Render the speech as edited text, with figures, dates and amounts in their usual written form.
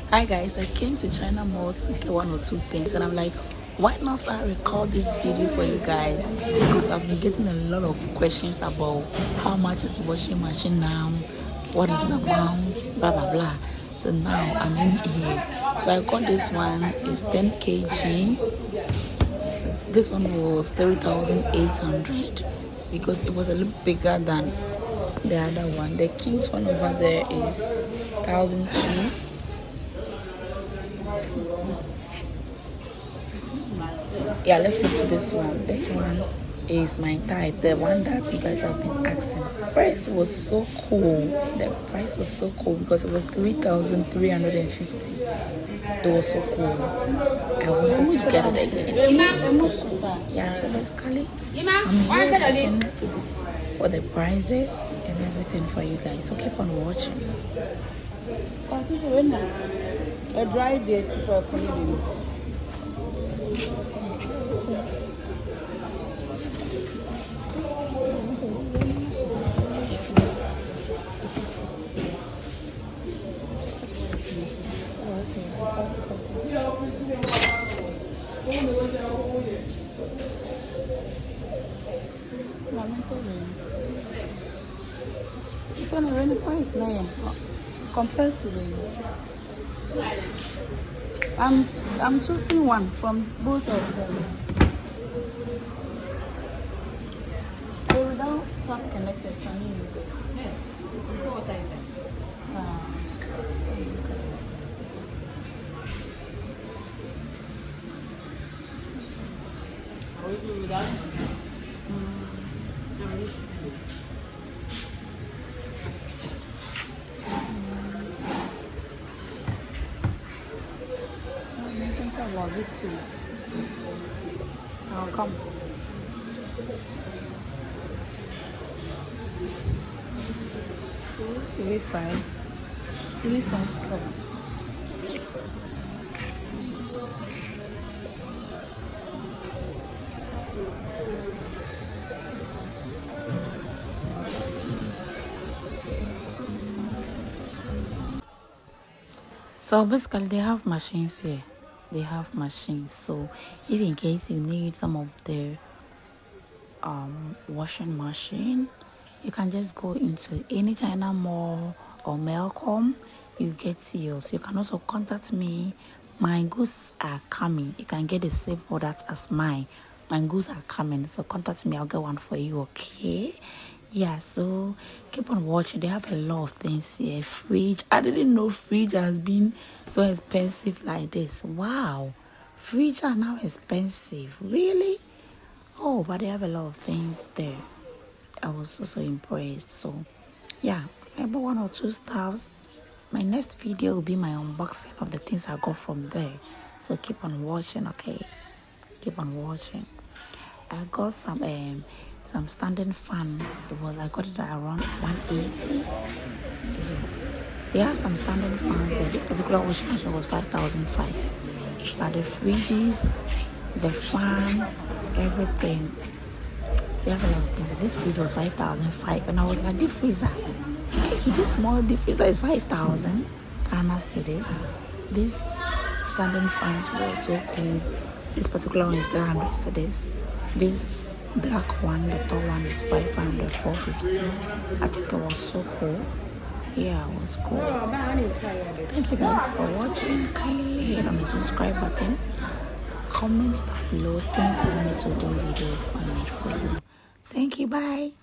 Hi guys, I came to China Mall to get one or two things and I'm like, why not I record this video for you guys? Because I've been getting a lot of questions about how much is washing machine now, what is the amount, blah blah blah. So now I'm in here. So I got this one, it's 10 kg. This one was 3,800 because it was a little bigger than the other one. The cute one over there is 1,002. Yeah, let's move to this one. This one is my type, the one that you guys have been asking. Price was so cool. The price was so cool because it was 3,350. It was so cool. I wanted to get it again. It was so cool. Yeah, so basically I'm here checking for the prices and everything for you guys. So keep on watching. A dry day for cleaning. It's on a rainy price now compared to the. I'm choosing one from both of them. So without tap connected, can you use it? Yes. What is it? Without About this too. Now come. Three five 357. So basically they have machines here. They have machines, so if in case you need some of the washing machine, you can just go into any China Mall or Melcom, you get yours. You can also contact me. My goods are coming. You can get the same product as mine. My goods are coming, so contact me. I'll get one for you, okay? Yeah, so keep on watching. They have a lot of things here. Fridge. I didn't know fridge has been so expensive like this. Wow, fridge are now expensive. Really? Oh, but they have a lot of things there. I was also impressed. So yeah, I bought one or two stuffs. My next video will be my unboxing of the things I got from there. So keep on watching, okay? Keep on watching. I got some standing fan. I got it at around 180. Yes, they have some standing fans there. This particular washing machine was 5,005, but the fridges, the fan, everything, they have a lot of things. This fridge was 5,005, and I was like, deep freezer, hey, this small deep freezer is 5,000 Ghana cedis. These standing fans were so cool. This particular one is 300 cedis. This black one, the tall one, is 500, 450. I think it was so cool. Yeah, it was cool. Thank you guys for watching. Kindly hit on the subscribe button. Comment down below things you want me to do videos on it for you. Thank you. Bye.